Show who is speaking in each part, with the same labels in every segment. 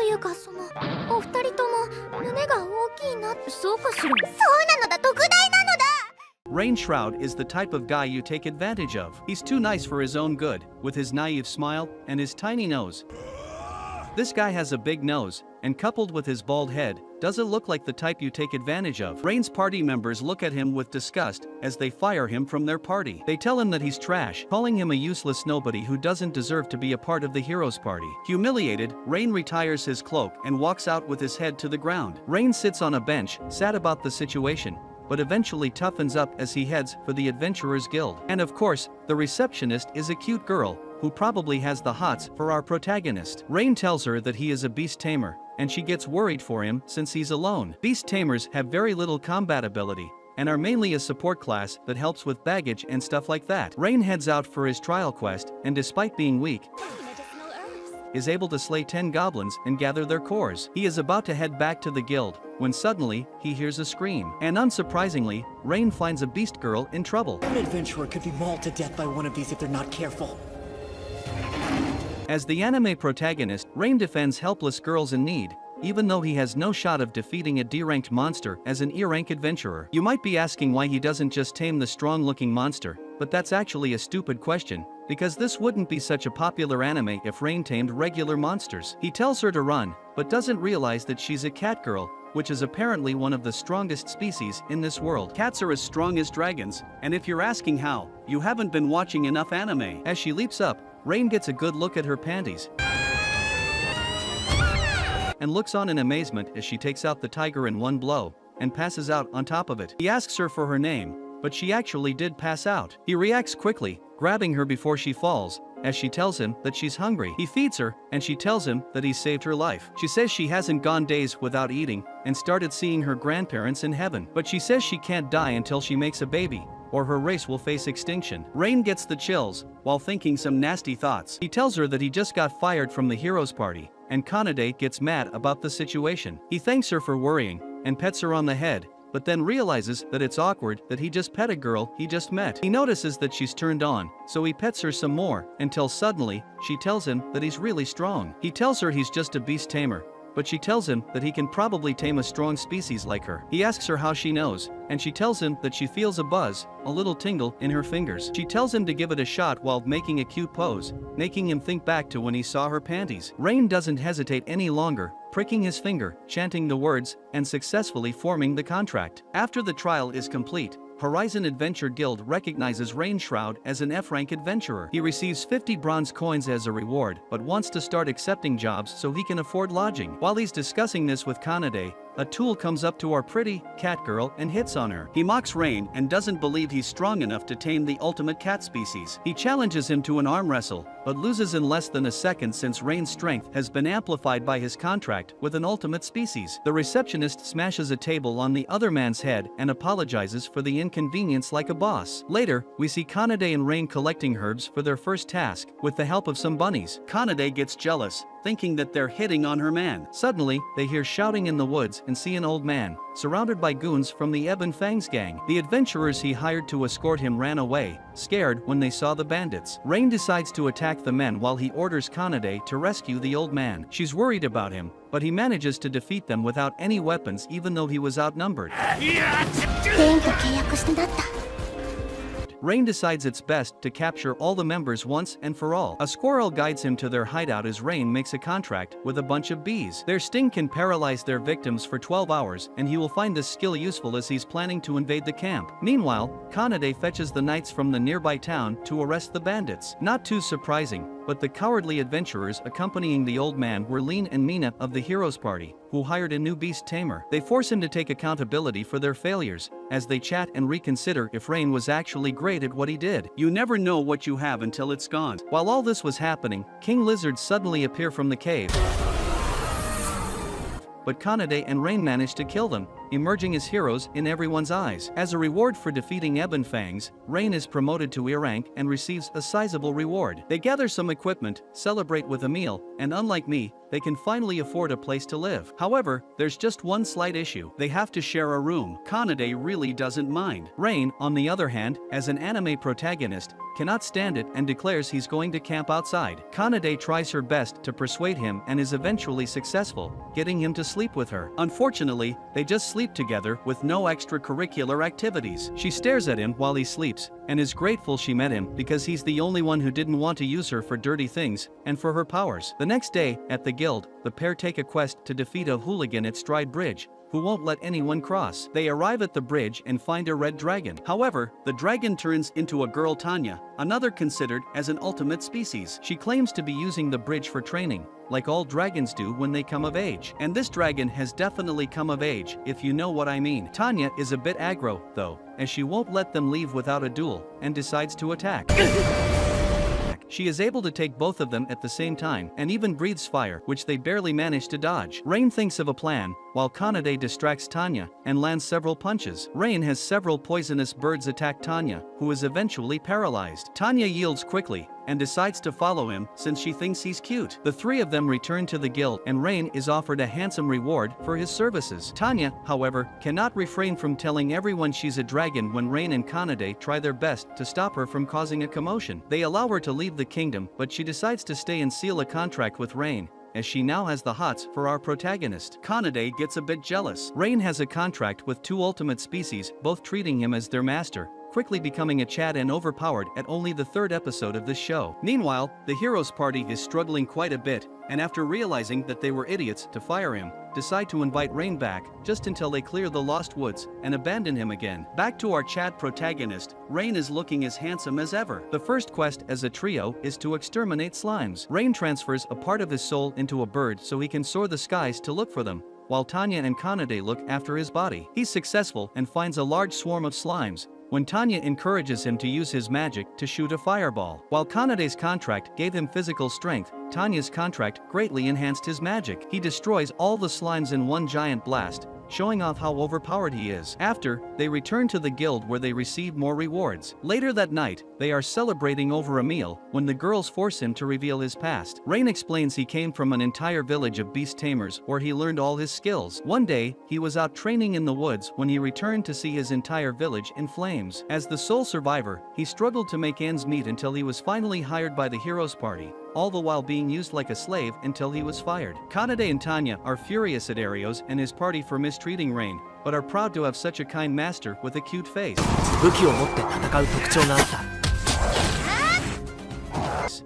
Speaker 1: いうかお二人とも胸が大きいな。そうかしら。そうなのだ、特大なのだ。
Speaker 2: Rain Shroud is the type of guy you take advantage of. He's too nice for his own good, with his naive smile and his tiny nose. This guy has a big nose, and coupled with his bald head, doesn't look like the type you take advantage of. Rain's party members look at him with disgust as they fire him from their party. They tell him that he's trash, calling him a useless nobody who doesn't deserve to be a part of the hero's party. Humiliated, Rain retires his cloak and walks out with his head to the ground. Rain sits on a bench, sad about the situation, but eventually toughens up as he heads for the Adventurers Guild. And of course, the receptionist is a cute girl, who probably has the hots for our protagonist. Rain tells her that he is a beast tamer, and she gets worried for him since he's alone. Beast tamers have very little combat ability, and are mainly a support class that helps with baggage and stuff like that. Rain heads out for his trial quest, and despite being weak, is able to slay 10 goblins and gather their cores. He is about to head back to the guild, when suddenly, he hears a scream. And unsurprisingly, Rain finds a beast girl in trouble.
Speaker 3: An adventurer could be mauled to death by one of these if they're not careful.
Speaker 2: As the anime protagonist, Rain defends helpless girls in need, even though he has no shot of defeating a D-ranked monster as an E-rank adventurer. You might be asking why he doesn't just tame the strong-looking monster, but that's actually a stupid question, because this wouldn't be such a popular anime if Rain tamed regular monsters. He tells her to run, but doesn't realize that she's a cat girl, which is apparently one of the strongest species in this world. Cats are as strong as dragons, and if you're asking how, you haven't been watching enough anime. As she leaps up, Rain gets a good look at her panties and looks on in amazement as she takes out the tiger in one blow and passes out on top of it. He asks her for her name, but she actually did pass out. He reacts quickly, grabbing her before she falls, as she tells him that she's hungry. He feeds her, and she tells him that he saved her life. She says she hasn't gone days without eating and started seeing her grandparents in heaven. But she says she can't die until she makes a baby, or her race will face extinction. Rain gets the chills, while thinking some nasty thoughts. He tells her that he just got fired from the hero's party, and Kanade gets mad about the situation. He thanks her for worrying, and pets her on the head, but then realizes that it's awkward that he just pet a girl he just met. He notices that she's turned on, so he pets her some more, until suddenly, she tells him that he's really strong. He tells her he's just a beast tamer, but she tells him that he can probably tame a strong species like her. He asks her how she knows, and she tells him that she feels a buzz, a little tingle, in her fingers. She tells him to give it a shot while making a cute pose, making him think back to when he saw her panties. Rain doesn't hesitate any longer, pricking his finger, chanting the words, and successfully forming the contract. After the trial is complete, Horizon Adventure Guild recognizes Rain Shroud as an F-rank adventurer. He receives 50 bronze coins as a reward, but wants to start accepting jobs so he can afford lodging. While he's discussing this with Kanade, a tool comes up to our pretty cat girl and hits on her. He mocks Rain and doesn't believe he's strong enough to tame the ultimate cat species. He challenges him to an arm wrestle, but loses in less than a second since Rain's strength has been amplified by his contract with an ultimate species. The receptionist smashes a table on the other man's head and apologizes for the inconvenience like a boss. Later, we see Kanade and Rain collecting herbs for their first task, with the help of some bunnies. Kanade gets jealous, thinking that they're hitting on her man. Suddenly, they hear shouting in the woods and see an old man, surrounded by goons from the Ebon Fangs gang. The adventurers he hired to escort him ran away, scared when they saw the bandits. Rain decides to attack the men while he orders Kanade to rescue the old man. She's worried about him, but he manages to defeat them without any weapons even though he was outnumbered. Rain decides it's best to capture all the members once and for all. A squirrel guides him to their hideout as Rain makes a contract with a bunch of bees. Their sting can paralyze their victims for 12 hours, and he will find this skill useful as he's planning to invade the camp. Meanwhile, Kanade fetches the knights from the nearby town to arrest the bandits. Not too surprising, but the cowardly adventurers accompanying the old man were Lean and Mina of the hero's party, who hired a new beast tamer. They force him to take accountability for their failures, as they chat and reconsider if Rain was actually great at what he did. You never know what you have until it's gone. While all this was happening, King Lizards suddenly appear from the cave, but Kanade and Rain manage to kill them, emerging as heroes in everyone's eyes. As a reward for defeating Ebon Fangs, Rain is promoted to ear rank and receives a sizable reward. They gather some equipment, celebrate with a meal, and unlike me, they can finally afford a place to live. However, there's just one slight issue. They have to share a room. Kanade really doesn't mind. Rain, on the other hand, as an anime protagonist, cannot stand it and declares he's going to camp outside. Kanade tries her best to persuade him and is eventually successful, getting him to sleep with her. Unfortunately, they just sleep together with no extracurricular activities. She stares at him while he sleeps, and is grateful she met him because he's the only one who didn't want to use her for dirty things and for her powers. The next day, at the guild, the pair take a quest to defeat a hooligan at Stride Bridge, who won't let anyone cross. They arrive at the bridge and find a red dragon. However, the dragon turns into a girl, Tanya, another considered as an ultimate species. She claims to be using the bridge for training, like all dragons do when they come of age. And this dragon has definitely come of age, if you know what I mean. Tanya is a bit aggro, though, as she won't let them leave without a duel, and decides to attack. She is able to take both of them at the same time, and even breathes fire, which they barely manage to dodge. Rain thinks of a plan, while Kanade distracts Tanya, and lands several punches. Rain has several poisonous birds attack Tanya, who is eventually paralyzed. Tanya yields quickly, and decides to follow him since she thinks he's cute. The three of them return to the guild, and Rain is offered a handsome reward for his services. Tanya, however, cannot refrain from telling everyone she's a dragon when Rain and Kanade try their best to stop her from causing a commotion. They allow her to leave the kingdom, but she decides to stay and seal a contract with Rain, as she now has the hots for our protagonist. Kanade gets a bit jealous. Rain has a contract with two ultimate species, both treating him as their master, quickly becoming a Chad and overpowered at only the third episode of this show. Meanwhile, the heroes party is struggling quite a bit, and after realizing that they were idiots to fire him, decide to invite Rain back, just until they clear the Lost Woods and abandon him again. Back to our Chad protagonist, Rain is looking as handsome as ever. The first quest as a trio is to exterminate slimes. Rain transfers a part of his soul into a bird so he can soar the skies to look for them, while Tanya and Kanade look after his body. He's successful and finds a large swarm of slimes, when Tanya encourages him to use his magic to shoot a fireball. While Kanade's contract gave him physical strength, Tanya's contract greatly enhanced his magic. He destroys all the slimes in one giant blast, showing off how overpowered he is. After, they return to the guild where they receive more rewards. Later that night, they are celebrating over a meal when the girls force him to reveal his past. Rain explains he came from an entire village of beast tamers where he learned all his skills. One day, he was out training in the woods when he returned to see his entire village in flames. As the sole survivor, he struggled to make ends meet until he was finally hired by the heroes party, all the while being used like a slave until he was fired. Kanade and Tanya are furious at Arios and his party for mistreating Rain, but are proud to have such a kind master with a cute face.
Speaker 3: 武器を持って戦う特徴があった。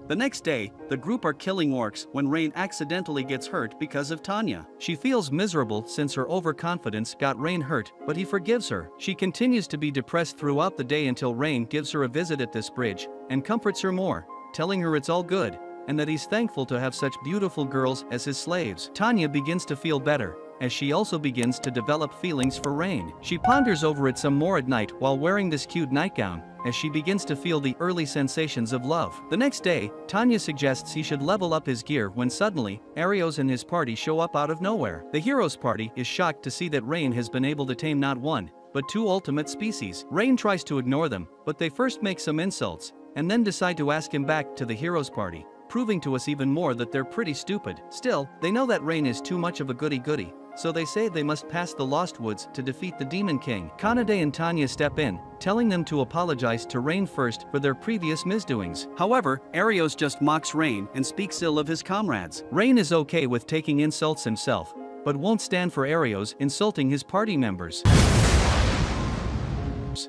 Speaker 2: The next day, the group are killing orcs when Rain accidentally gets hurt because of Tanya. She feels miserable since her overconfidence got Rain hurt, but he forgives her. She continues to be depressed throughout the day until Rain gives her a visit at this bridge, and comforts her more, telling her it's all good, and that he's thankful to have such beautiful girls as his slaves. Tanya begins to feel better, as she also begins to develop feelings for Rain. She ponders over it some more at night while wearing this cute nightgown, as she begins to feel the early sensations of love. The next day, Tanya suggests he should level up his gear when suddenly, Arios and his party show up out of nowhere. The heroes party is shocked to see that Rain has been able to tame not one, but two ultimate species. Rain tries to ignore them, but they first make some insults, and then decide to ask him back to the heroes party, proving to us even more that they're pretty stupid. Still, they know that Rain is too much of a goody-goody, so they say they must pass the Lost Woods to defeat the Demon King. Kanade and Tanya step in, telling them to apologize to Rain first for their previous misdoings. However, Arios just mocks Rain and speaks ill of his comrades. Rain is okay with taking insults himself, but won't stand for Arios insulting his party members.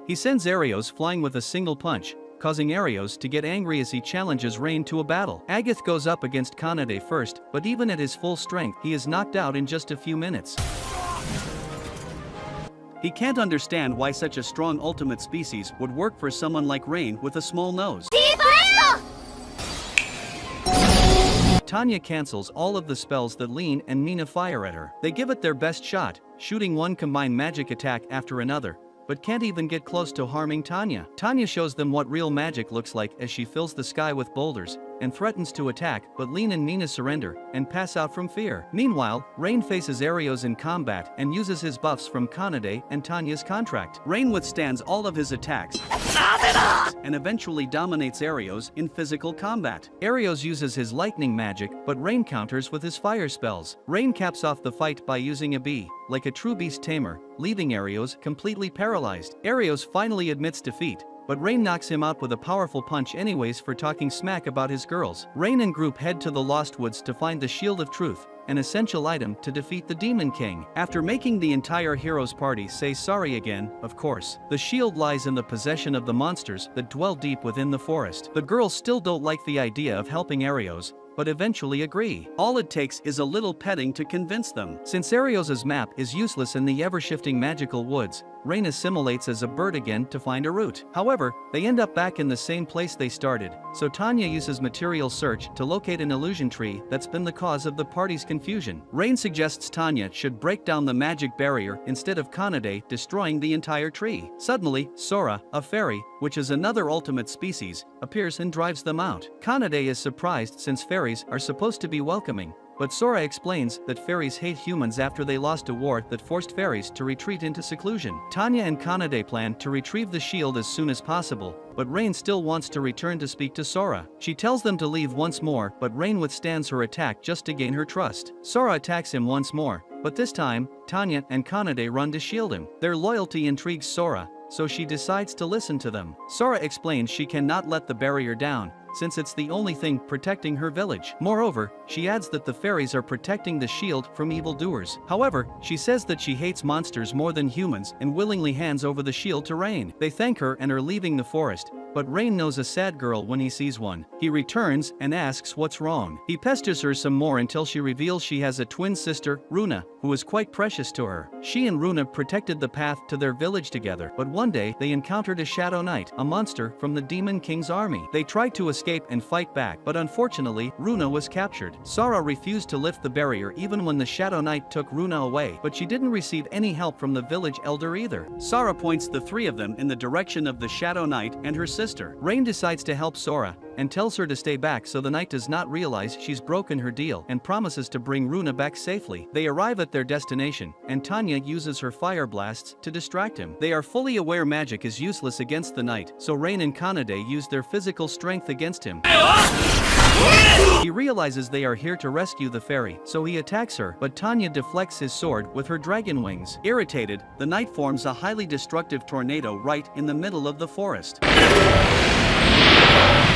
Speaker 2: He sends Arios flying with a single punch, causing Arios to get angry as he challenges Rain to a battle. Agath goes up against Kanade first, but even at his full strength, he is knocked out in just a few minutes. He can't understand why such a strong ultimate species would work for someone like Rain with a small nose. Tanya cancels all of the spells that Lean and Mina fire at her. They give it their best shot, shooting one combined magic attack after another, but can't even get close to harming Tanya. Tanya shows them what real magic looks like as she fills the sky with boulders, and threatens to attack, but Lean and Nina surrender and pass out from fear. Meanwhile, Rain faces Arios in combat and uses his buffs from Kanade and Tanya's contract. Rain withstands all of his attacks and eventually dominates Arios in physical combat. Arios uses his lightning magic, but Rain counters with his fire spells. Rain caps off the fight by using a bee, like a true beast tamer, leaving Arios completely paralyzed. Arios finally admits defeat, but Rain knocks him out with a powerful punch anyways for talking smack about his girls. Rain and group head to the Lost Woods to find the Shield of Truth, an essential item to defeat the Demon King. After making the entire heroes party say sorry again, of course, the shield lies in the possession of the monsters that dwell deep within the forest. The girls still don't like the idea of helping Arios, but eventually agree. All it takes is a little petting to convince them. Since Arios' map is useless in the ever-shifting magical woods, Rain assimilates as a bird again to find a route. However, they end up back in the same place they started, so Tanya uses material search to locate an illusion tree that's been the cause of the party's confusion. Rain suggests Tanya should break down the magic barrier instead of Kanade destroying the entire tree. Suddenly, Sora, a fairy, which is another ultimate species, appears and drives them out. Kanade is surprised since fairies are supposed to be welcoming, but Sora explains that fairies hate humans after they lost a war that forced fairies to retreat into seclusion. Tanya and Kanade plan to retrieve the shield as soon as possible, but Rain still wants to return to speak to Sora. She tells them to leave once more, but Rain withstands her attack just to gain her trust. Sora attacks him once more, but this time, Tanya and Kanade run to shield him. Their loyalty intrigues Sora, so she decides to listen to them. Sora explains she cannot let the barrier down, since it's the only thing protecting her village. Moreover, she adds that the fairies are protecting the shield from evildoers. However, she says that she hates monsters more than humans and willingly hands over the shield to Rain. They thank her and are leaving the forest, but Rain knows a sad girl when he sees one. He returns and asks what's wrong. He pesters her some more until she reveals she has a twin sister, Runa, who is quite precious to her. She and Runa protected the path to their village together, but one day they encountered a Shadow Knight, a monster from the Demon King's army. They tried to escape and fight back, but unfortunately, Runa was captured. Sora refused to lift the barrier even when the Shadow Knight took Runa away, but she didn't receive any help from the village elder either. Sora points the three of them in the direction of the Shadow Knight and her sister. Rain decides to help Sora, and tells her to stay back so the knight does not realize she's broken her deal and promises to bring Runa back safely. They arrive at their destination, and Tanya uses her fire blasts to distract him. They are fully aware magic is useless against the knight, so Rain and Kanade use their physical strength against him. He realizes they are here to rescue the fairy, so he attacks her, but Tanya deflects his sword with her dragon wings. Irritated, the knight forms a highly destructive tornado right in the middle of the forest.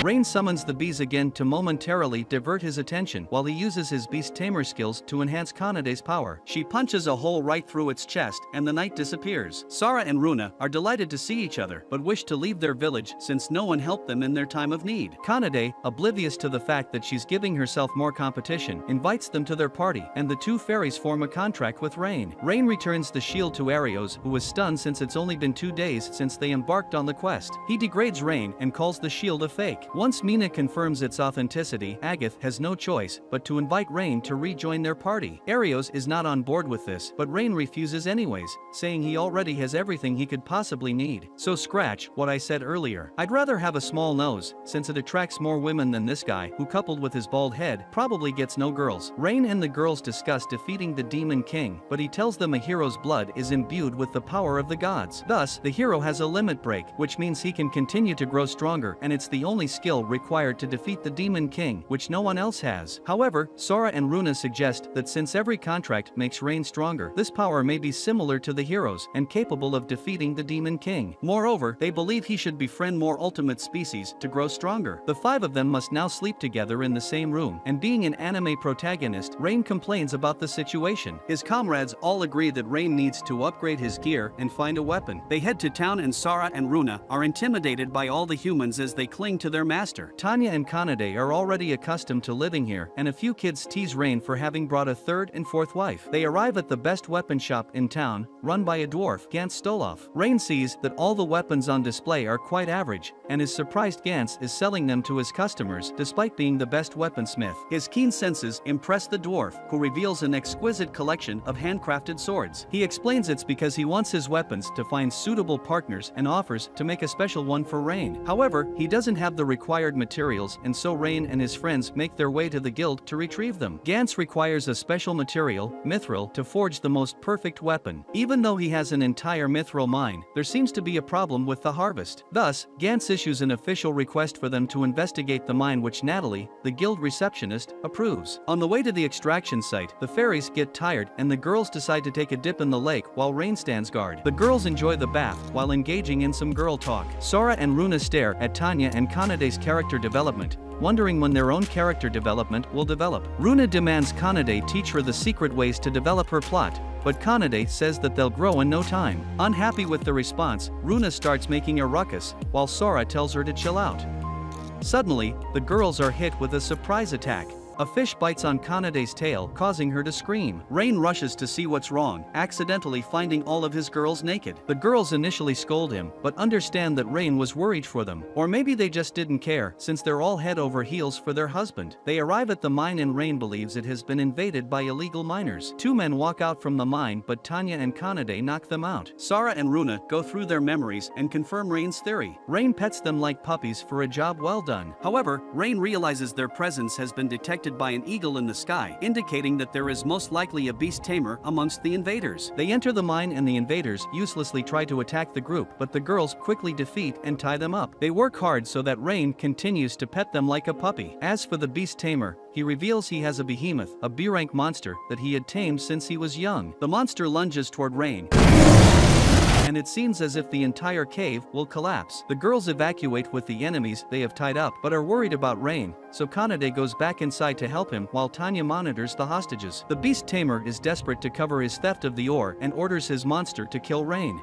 Speaker 2: Rain summons the bees again to momentarily divert his attention while he uses his beast tamer skills to enhance Kanade's power. She punches a hole right through its chest and the knight disappears. Sora and Runa are delighted to see each other, but wish to leave their village since no one helped them in their time of need. Kanade, oblivious to the fact that she's giving herself more competition, invites them to their party, and the two fairies form a contract with Rain. Rain returns the shield to Arios, who was stunned since it's only been 2 days since they embarked on the quest. He degrades Rain and calls the shield a fake. Once Mina confirms its authenticity, Agath has no choice but to invite Rain to rejoin their party. Arios is not on board with this, but Rain refuses anyways, saying he already has everything he could possibly need. So scratch what I said earlier. I'd rather have a small nose, since it attracts more women than this guy, who coupled with his bald head, probably gets no girls. Rain and the girls discuss defeating the Demon King, but he tells them a hero's blood is imbued with the power of the gods. Thus, the hero has a limit break, which means he can continue to grow stronger, and it's the only skill required to defeat the Demon King, which no one else has. However, Sora and Runa suggest that since every contract makes Rain stronger, this power may be similar to the hero's and capable of defeating the Demon King. Moreover, they believe he should befriend more ultimate species to grow stronger. The 5 of them must now sleep together in the same room, and being an anime protagonist, Rain complains about the situation. His comrades all agree that Rain needs to upgrade his gear and find a weapon. They head to town and Sora and Runa are intimidated by all the humans as they cling to their master. Tanya and Kanade are already accustomed to living here, and a few kids tease Rain for having brought a 3rd and 4th wife. They arrive at the best weapon shop in town, run by a dwarf, Gantz Stoloff. Rain sees that all the weapons on display are quite average, and is surprised Gantz is selling them to his customers despite being the best weaponsmith. His keen senses impress the dwarf, who reveals an exquisite collection of handcrafted swords. He explains it's because he wants his weapons to find suitable partners and offers to make a special one for Rain. However, he doesn't have the required materials, and so Rain and his friends make their way to the guild to retrieve them. Gantz requires a special material, mithril, to forge the most perfect weapon. Even though he has an entire mithril mine, there seems to be a problem with the harvest. Thus, Gantz issues an official request for them to investigate the mine, which Natalie, the guild receptionist, approves. On the way to the extraction site, the fairies get tired and the girls decide to take a dip in the lake while Rain stands guard. The girls enjoy the bath while engaging in some girl talk. Sora and Runa stare at Tanya and Kanade's character development, wondering when their own character development will develop. Runa demands Kanade teach her the secret ways to develop her plot, but Kanade says that they'll grow in no time. Unhappy with the response, Runa starts making a ruckus, while Sora tells her to chill out. Suddenly, the girls are hit with a surprise attack. A fish bites on Kanade's tail, causing her to scream. Rain rushes to see what's wrong, accidentally finding all of his girls naked. The girls initially scold him, but understand that Rain was worried for them. Or maybe they just didn't care, since they're all head over heels for their husband. They arrive at the mine and Rain believes it has been invaded by illegal miners. Two men walk out from the mine, but Tanya and Kanade knock them out. Sora and Runa go through their memories and confirm Rain's theory. Rain pets them like puppies for a job well done. However, Rain realizes their presence has been detected by an eagle in the sky, indicating that there is most likely a beast tamer amongst the invaders. They enter the mine and the invaders uselessly try to attack the group, but the girls quickly defeat and tie them up. They work hard so that Rain continues to pet them like a puppy. As for the beast tamer, he reveals he has a behemoth, a B-rank monster that he had tamed since he was young. The monster lunges toward Rain, and it seems as if the entire cave will collapse. The girls evacuate with the enemies they have tied up, but are worried about Rain, so Kanade goes back inside to help him while Tanya monitors the hostages. The beast tamer is desperate to cover his theft of the ore and orders his monster to kill Rain.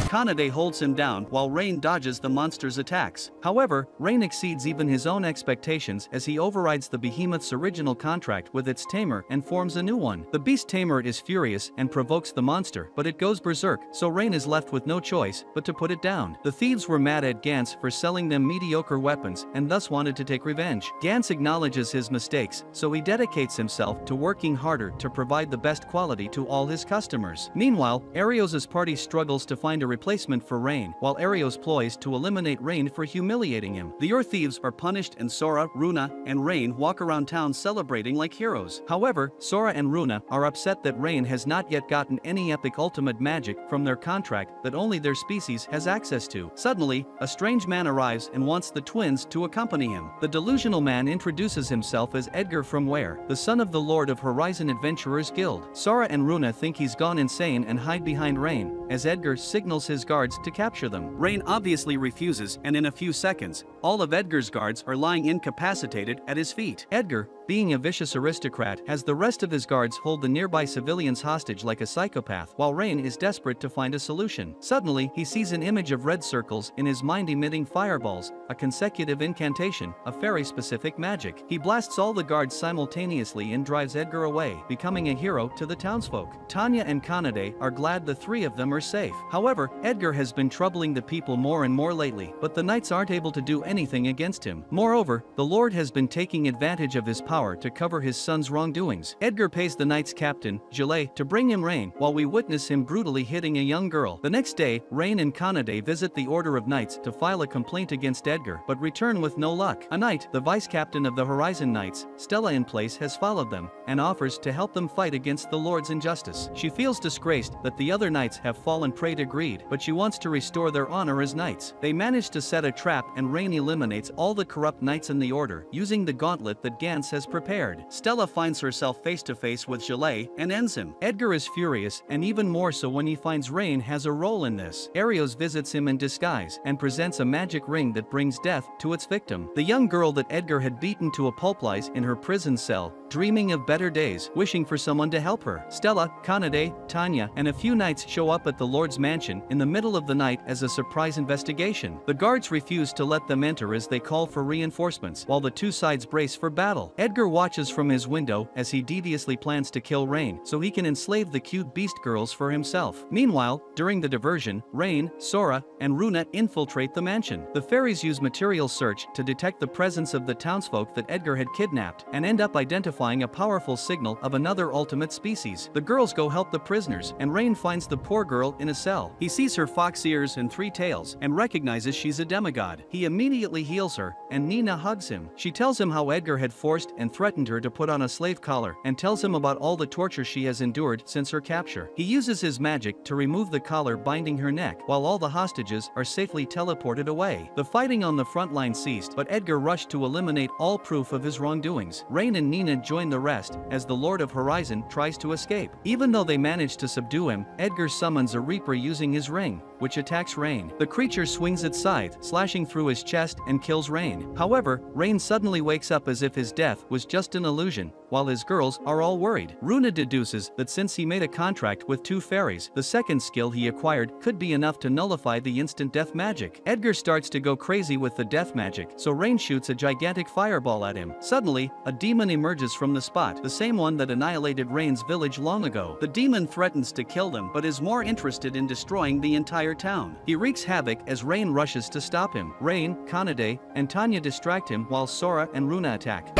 Speaker 2: Kanade holds him down while Rain dodges the monster's attacks. However, Rain exceeds even his own expectations as he overrides the behemoth's original contract with its tamer and forms a new one. The beast tamer is furious and provokes the monster, but it goes berserk, so Rain is left with no choice but to put it down. The thieves were mad at Gantz for selling them mediocre weapons and thus wanted to take revenge. Gantz acknowledges his mistakes, so he dedicates himself to working harder to provide the best quality to all his customers. Meanwhile, Arios's party struggles to find a replacement for Rain, while Arios ploys to eliminate Rain for humiliating him. The ore thieves are punished and Sora, Runa, and Rain walk around town celebrating like heroes. However, Sora and Runa are upset that Rain has not yet gotten any epic ultimate magic from their contract that only their species has access to. Suddenly, a strange man arrives and wants the twins to accompany him. The delusional man introduces himself as Edgar from Ware, the son of the Lord of Horizon Adventurers Guild. Sora and Runa think he's gone insane and hide behind Rain, as Edgar signals his guards to capture them. Rain obviously refuses, and in a few seconds, all of Edgar's guards are lying incapacitated at his feet. Edgar, being a vicious aristocrat, has the rest of his guards hold the nearby civilians hostage like a psychopath, while Rain is desperate to find a solution. Suddenly, he sees an image of red circles in his mind emitting fireballs, a consecutive incantation, a fairy-specific magic. He blasts all the guards simultaneously and drives Edgar away, becoming a hero to the townsfolk. Tanya and Kanade are glad the three of them are safe. However, Edgar has been troubling the people more and more lately, but the knights aren't able to do anything against him. Moreover, the Lord has been taking advantage of his power to cover his son's wrongdoings. Edgar pays the knight's captain, Gillet, to bring him Rain, while we witness him brutally hitting a young girl. The next day, Rain and Kanade visit the Order of Knights to file a complaint against Edgar, but return with no luck. A knight, the vice-captain of the Horizon Knights, Stella in place, has followed them, and offers to help them fight against the Lord's injustice. She feels disgraced that the other knights have fallen prey to greed, but she wants to restore their honor as knights. They manage to set a trap and Rain eliminates all the corrupt knights in the order, using the gauntlet that Gantz has prepared. Stella finds herself face to face with Gillet and ends him. Edgar is furious, and even more so when he finds Rain has a role in this. Arios visits him in disguise and presents a magic ring that brings death to its victim. The young girl that Edgar had beaten to a pulp lies in her prison cell, dreaming of better days, wishing for someone to help her. Stella, Kanade, Tanya, and a few knights show up at the Lord's mansion in the middle of the night as a surprise investigation. The guards refuse to let them enter as they call for reinforcements, while the two sides brace for battle. Edgar Edgar watches from his window as he deviously plans to kill Rain so he can enslave the cute beast girls for himself. Meanwhile, during the diversion, Rain, Sora, and Runa infiltrate the mansion. The fairies use material search to detect the presence of the townsfolk that Edgar had kidnapped and end up identifying a powerful signal of another ultimate species. The girls go help the prisoners, and Rain finds the poor girl in a cell. He sees her fox ears and 3 tails and recognizes she's a demigod. He immediately heals her, and Nina hugs him. She tells him how Edgar had forced and threatened her to put on a slave collar and tells him about all the torture she has endured since her capture. He uses his magic to remove the collar binding her neck while all the hostages are safely teleported away. The fighting on the front line ceased, but Edgar rushed to eliminate all proof of his wrongdoings. Rain and Nina join the rest as the Lord of Horizon tries to escape. Even though they manage to subdue him, Edgar summons a Reaper using his ring, which attacks Rain. The creature swings its scythe, slashing through his chest and kills Rain. However, Rain suddenly wakes up as if his death was just an illusion, while his girls are all worried. Runa deduces that since he made a contract with 2 fairies, the second skill he acquired could be enough to nullify the instant death magic. Edgar starts to go crazy with the death magic, so Rain shoots a gigantic fireball at him. Suddenly, a demon emerges from the spot, the same one that annihilated Rain's village long ago. The demon threatens to kill them, but is more interested in destroying the entire town. He wreaks havoc as Rain rushes to stop him. Rain, Kanade, and Tanya distract him while Sora and Runa attack.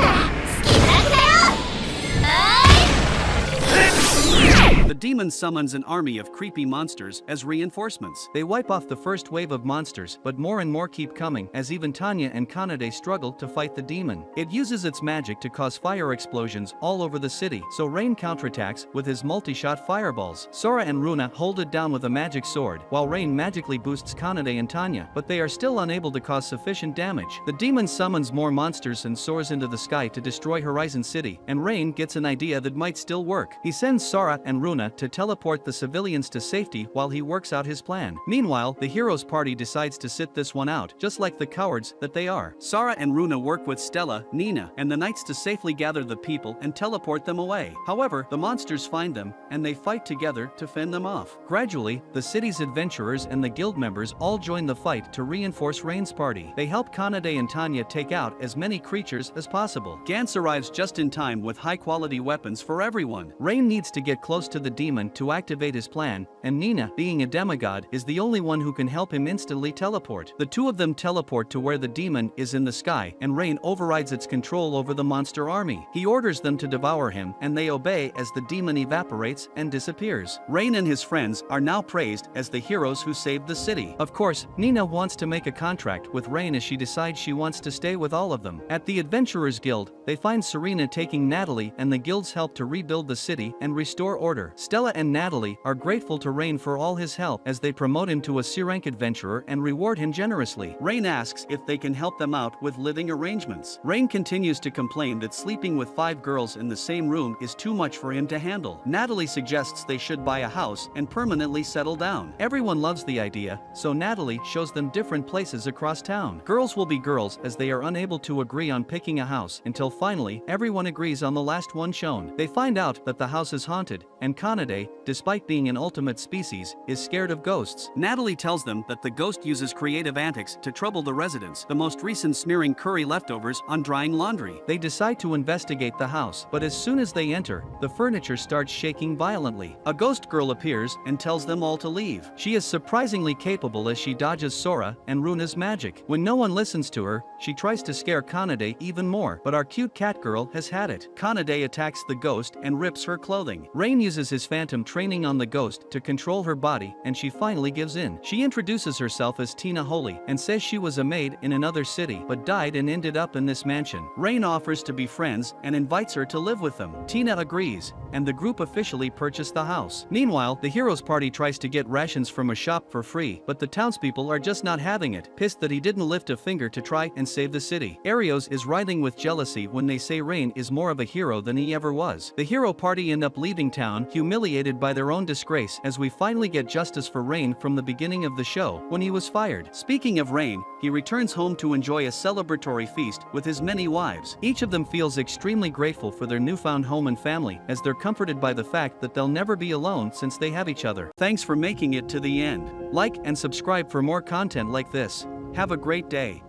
Speaker 2: The demon summons an army of creepy monsters as reinforcements. They wipe off the first wave of monsters, but more and more keep coming as even Tanya and Kanade struggle to fight the demon. It uses its magic to cause fire explosions all over the city, so Rain counterattacks with his multi-shot fireballs. Sora and Runa hold it down with a magic sword, while Rain magically boosts Kanade and Tanya, but they are still unable to cause sufficient damage. The demon summons more monsters and soars into the sky to destroy Horizon City, and Rain gets an idea that might still work. He sends Sora and Runa to teleport the civilians to safety while he works out his plan. Meanwhile, the heroes party decides to sit this one out, just like the cowards that they are. Sora and Runa work with Stella, Nina, and the knights to safely gather the people and teleport them away. However, the monsters find them, and they fight together to fend them off. Gradually, the city's adventurers and the guild members all join the fight to reinforce Rain's party. They help Kanade and Tanya take out as many creatures as possible. Gantz arrives just in time with high-quality weapons for everyone. Rain needs to get close to the demon to activate his plan, and Nina, being a demigod, is the only one who can help him instantly teleport. The two of them teleport to where the demon is in the sky, and Rain overrides its control over the monster army. He orders them to devour him, and they obey as the demon evaporates and disappears. Rain and his friends are now praised as the heroes who saved the city. Of course, Nina wants to make a contract with Rain as she decides she wants to stay with all of them. At the Adventurers Guild, they find Serena taking Natalie and the guild's help to rebuild the city and restore order. Stella and Natalie are grateful to Rain for all his help as they promote him to a C-rank adventurer and reward him generously. Rain asks if they can help them out with living arrangements. Rain continues to complain that sleeping with 5 girls in the same room is too much for him to handle. Natalie suggests they should buy a house and permanently settle down. Everyone loves the idea, so Natalie shows them different places across town. Girls will be girls as they are unable to agree on picking a house until finally everyone agrees on the last one shown. They find out that the house is haunted, and Kanade, despite being an ultimate species, is scared of ghosts. Natalie tells them that the ghost uses creative antics to trouble the residents, the most recent smearing curry leftovers on drying laundry. They decide to investigate the house, but as soon as they enter, the furniture starts shaking violently. A ghost girl appears and tells them all to leave. She is surprisingly capable as she dodges Sora and Runa's magic. When no one listens to her, she tries to scare Kanade even more, but our cute cat girl has had it. Kanade attacks the ghost and rips her clothing. Rain uses his phantom training on the ghost to control her body, and she finally gives in. She introduces herself as Tina Holy and says she was a maid in another city but died and ended up in this mansion. Rain offers to be friends and invites her to live with them. Tina agrees, and the group officially purchase the house. Meanwhile, the heroes party tries to get rations from a shop for free, but the townspeople are just not having it, pissed that he didn't lift a finger to try and save the city. Arios is writhing with jealousy when they say Rain is more of a hero than he ever was. The hero party end up leaving town, humiliated by their own disgrace, as we finally get justice for Rain from the beginning of the show, when he was fired. Speaking of Rain, he returns home to enjoy a celebratory feast with his many wives. Each of them feels extremely grateful for their newfound home and family, as they're comforted by the fact that they'll never be alone since they have each other. Thanks for making it to the end. Like and subscribe for more content like this. Have a great day.